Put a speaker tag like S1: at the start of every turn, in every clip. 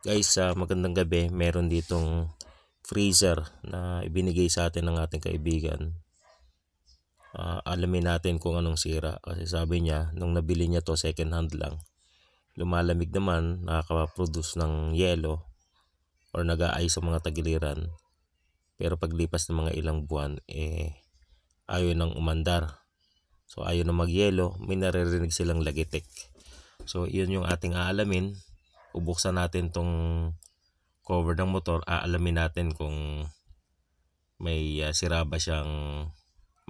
S1: Guys, magandang gabi. Meron ditong freezer na ibinigay sa atin ng ating kaibigan. Alamin natin kung anong sira. Kasi sabi niya, nung nabili niya to second hand lang. Lumalamig naman, nakaka-produce ng yelo or nag-aay sa mga tagiliran. Pero paglipas ng mga ilang buwan, ayaw nang umandar. So ayaw na magyelo, may naririnig silang lagitik. So yun yung ating aalamin. Ubuksan natin tong cover ng motor, aalamin natin kung may sira ba siyang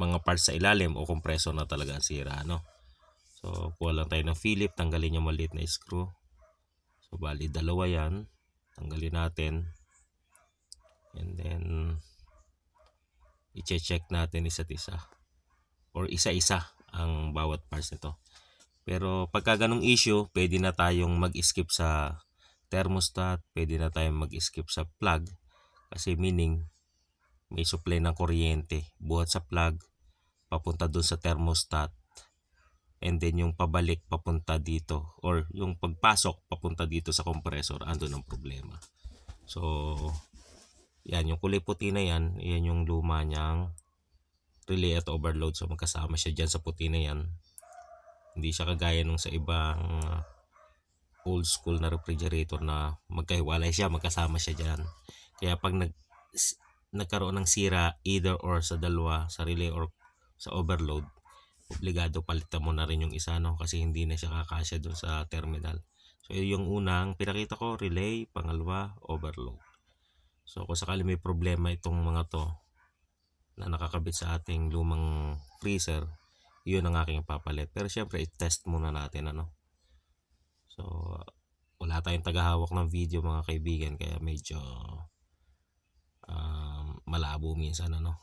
S1: mga parts sa ilalim o compressor na talaga ang sira, no? So kuha lang tayo ng Philip, tanggalin yung maliit na screw. So bali dalawa yan, tanggalin natin, and then i-check natin isa't isa or isa-isa ang bawat parts nito. Pero pagka ganong issue, pwede na tayong mag-skip sa thermostat, pwede na tayong mag-skip sa plug, kasi meaning may supply ng kuryente buhat sa plug papunta doon sa thermostat, and then yung pabalik papunta dito or yung pagpasok papunta dito sa compressor, ando ng problema. So yan, yung kulay puti na yan yung luma niyang relay at overload. So magkasama siya dyan sa puti na yan. Hindi siya kagaya nung sa ibang old school na refrigerator na magkahiwalay siya, magkasama siya dyan. Kaya pag nagkaroon ng sira either or sa dalawa, sa relay or sa overload, obligado palitan mo na rin yung isa, no? Kasi hindi na siya kakasya dun sa terminal. So yung unang pinakita ko, relay, pangalawa, overload. So kung sakali may problema itong mga to na nakakabit sa ating lumang freezer, yun ang aking papalit. Pero syempre, i-test muna natin, ano? So wala tayong tagahawak ng video, mga kaibigan, kaya medyo malabo minsan, ano?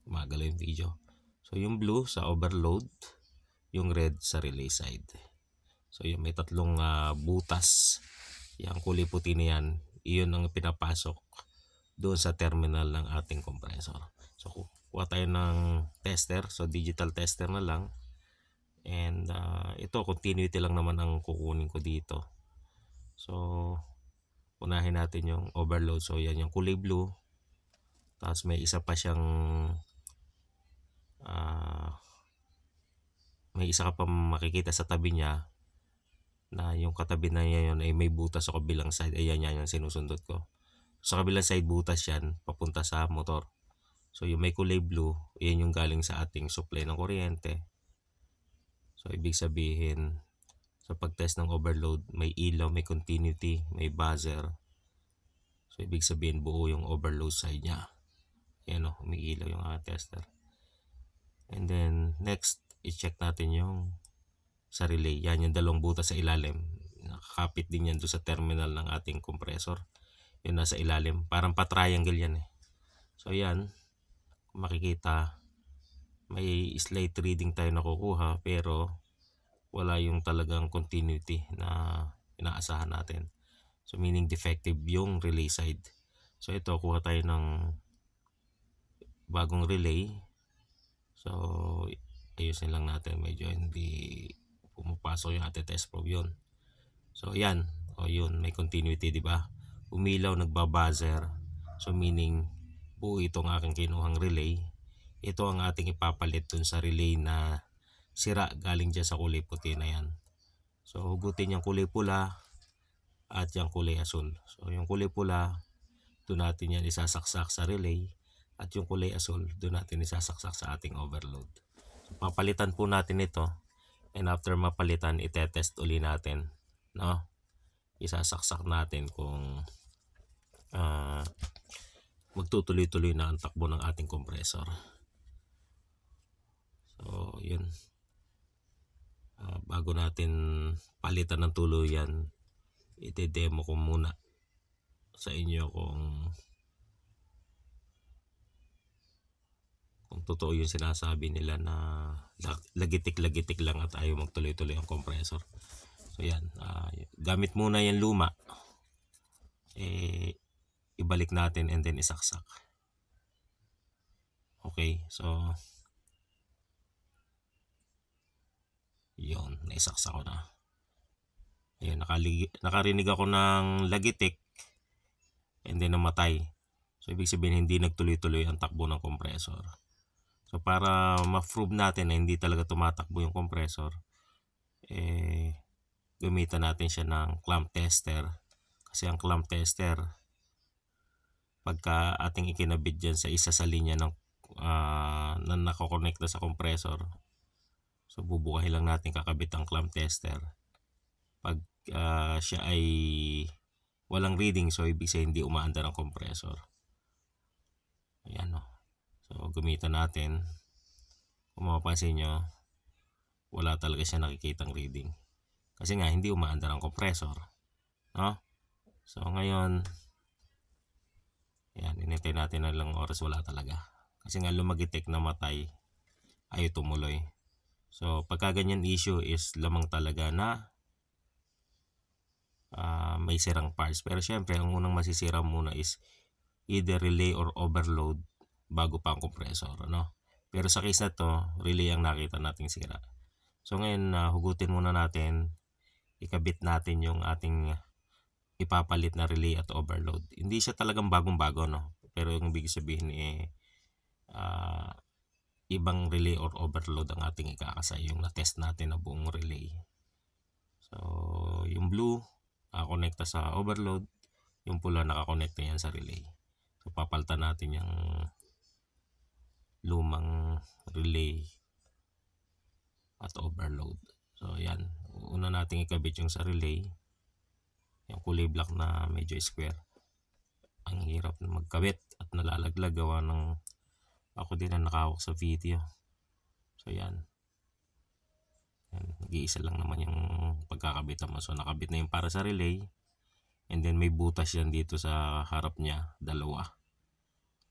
S1: Magalaw yung video. So yung blue sa overload, yung red sa relay side. So yung may tatlong butas, yung kulay puti na yan, iyon ang pinapasok doon sa terminal ng ating compressor. So kuha tayo ng tester, so digital tester na lang. And ito, continuity lang naman ang kukunin ko dito. So unahin natin yung overload. So yan yung kulay blue. Tapos may isa pa siyang may isa ka pa makikita sa tabi niya, na yung katabi na yun ay may butas sa kabilang side. Ayan yan yung sinusundot ko. Sa kabilang side butas yan papunta sa motor. So yung may kulay blue, yan yung galing sa ating supply ng kuryente. So ibig sabihin, sa pag-test ng overload, may ilaw, may continuity, may buzzer. So ibig sabihin buo yung overload side niya. Ayan o, may ilaw yung tester. And then next, i-check natin yung sa relay. Yan yung dalawang butas sa ilalim. Nakakapit din yan doon sa terminal ng ating compressor. Yun nasa ilalim. Parang pa-triangle yan eh. So yan, makikita may slight reading tayo nakukuha, pero wala yung talagang continuity na inaasahan natin. So meaning defective yung relay side. So ito, kuha tayo ng bagong relay. So ayusin lang natin, medyo hindi pumapasok yung ating test probe yun. So yan, o yun, may continuity, di ba? Umilaw, nagbabuzzer. So meaning buo itong aking kinuhang relay. Ito ang ating ipapalit dun sa relay na sira galing dyan sa kulay puti na yan. So hugutin yung kulay pula at yung kulay asul. So yung kulay pula, doon natin yan isasaksak sa relay, at yung kulay asul, doon natin isasaksak sa ating overload. So papalitan po natin ito, and after mapalitan, itetest uli natin, no? Isasaksak natin kung magtutuloy-tuloy na ang takbo ng ating compressor. So yun, bago natin palitan ng tuluyan, ite-demo ko muna sa inyo kung totoo yung sinasabi nila na lagitik-lagitik lang at ayaw magtuloy-tuloy ang compressor. So yan, gamit muna yung luma, ibalik natin and then isaksak. Okay, so yun, naisaksak ko na. Ayun, nakarinig ako ng lagitik and then namatay. So ibig sabihin hindi nagtuloy-tuloy ang takbo ng compressor. So para ma-prove natin na hindi talaga tumatakbo yung compressor, gamitan natin siya ng clamp tester. Kasi ang clamp tester, pagka ating ikinabit dyan sa isa sa linya ng na nakakonekta sa compressor, so bubukahin lang natin kakabit ang clamp tester. Pag siya ay walang reading, so ibig sabihin hindi umaandar ang compressor. Ayan, no? So gamitan natin. Kung mapapansin nyo, wala talaga siya nakikitang reading. Kasi nga hindi umaandar ang compressor, no? So ngayon, ayan, inintay natin na lang oras, wala talaga. Kasi nga lumagitik, namatay, ayaw tumuloy. So pagka ganyan issue is lamang talaga na may sirang parts. Pero syempre, ang unang masisira muna is either relay or overload bago pa ang compressor, ano? Pero sa case na to, relay ang nakita nating sira. So ngayon, hugutin muna natin, ikabit natin yung ating ipapalit na relay at overload. Hindi siya talagang bagong-bago, no? Pero yung ibig sabihin ibang relay or overload ang ating ikakasay, yung na-test natin na buong relay. So yung blue nakakonekta sa overload, yung pula nakakonekta yan sa relay. So papalitan natin yung lumang relay at overload. So yan, una nating ikabit yung sa relay, yung kulay black na medyo square. Ang hirap na magkabit at nalalaglag, gawa ng ako din na nakahawak sa video. So yan, nag-iisa lang naman yung pagkakabitan mo. So nakabit na yung para sa relay, and then may butas yan dito sa harap niya, dalawa,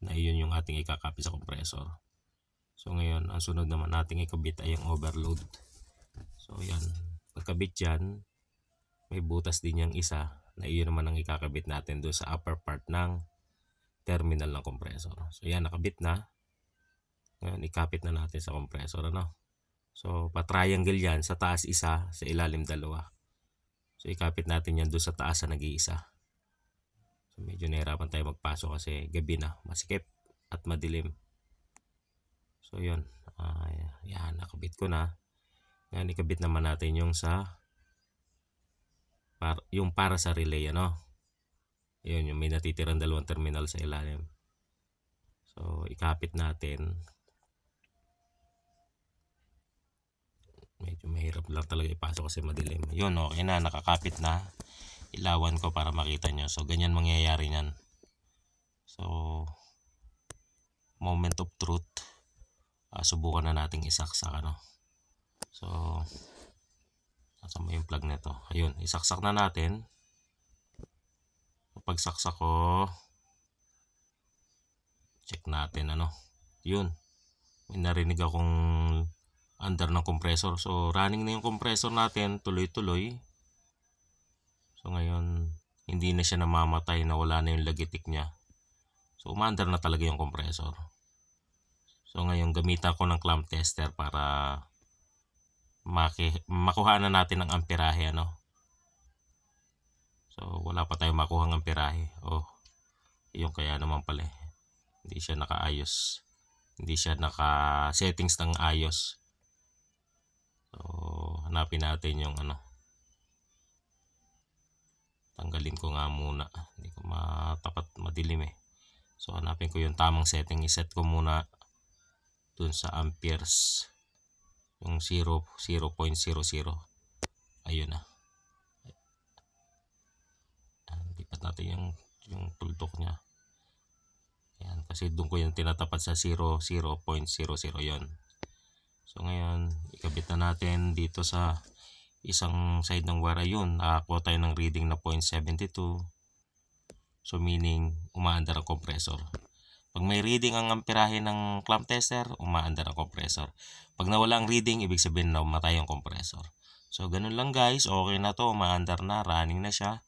S1: na yun yung ating ikakapit sa compressor. So ngayon, ang sunod naman nating ikabit ay yung overload. So yan, pagkabit yan, may butas din yung isa, na iyon naman ang ikakabit natin doon sa upper part ng terminal ng compressor. So yan, nakabit na. Ngayon, ikapit na natin sa compressor, ano? So pa-triangle yan, sa taas isa, sa ilalim dalawa. So ikapit natin yan doon sa taas na nag-iisa. So medyo nahirapan tayo magpasok kasi gabi na, masikip at madilim. So yun, yan, nakabit ko na. Ngayon, ikabit naman natin yung para sa relay, ano? Yun, yung may natitirang dalawang terminal sa ilalim. So ikapit natin. Medyo mahirap lang talaga ipasok kasi madilim. Yun, okay na, nakakapit na. Ilawan ko para makita nyo. So ganyan mangyayari nyan. So moment of truth, subukan na nating isaksak, ano? So nasa mo yung plug nito. Ayun, isaksak na natin. Pag saksak ko, check natin, ano? Yun, may narinig akong under ng compressor. So running na yung compressor natin, tuloy-tuloy. So ngayon, hindi na siya namamatay, na wala na yung lagitik niya. So umandar na talaga yung compressor. So ngayon, gamitan ko ng clamp tester para makuha na natin ang amperahe, ano? So wala pa tayong makuha ng amperahe. Oh, yung kaya naman pala, hindi siya nakaayos, hindi siya naka-settings ng ayos. So hanapin natin yung ano, tanggalin ko nga muna, hindi ko matapat, madilim eh. So hanapin ko yung tamang setting, iset ko muna dun sa amperes, yung 0.00. Ayun na. Lipat natin yung tuldok nya. Ayan, kasi doon ko yung tinatapat sa 0.00 yon. So ngayon, ikabit na natin dito sa isang side ng wire. Ayun, nakakuha tayo ng reading na 0.72. So meaning, umaandar ang compressor. Pag may reading ang amperahe ng clamp tester, umaandar ang compressor. Pag nawala ang reading, ibig sabihin na umatay ang compressor. So ganun lang guys, okay na to, umaandar na, running na siya.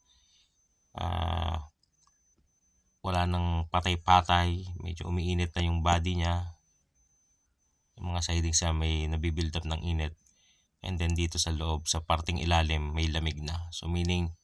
S1: Wala nang patay-patay, medyo umiinit na yung body niya. Yung mga sidings siya may nabibuild up ng init. And then dito sa loob, sa parting ilalim, may lamig na. So meaning,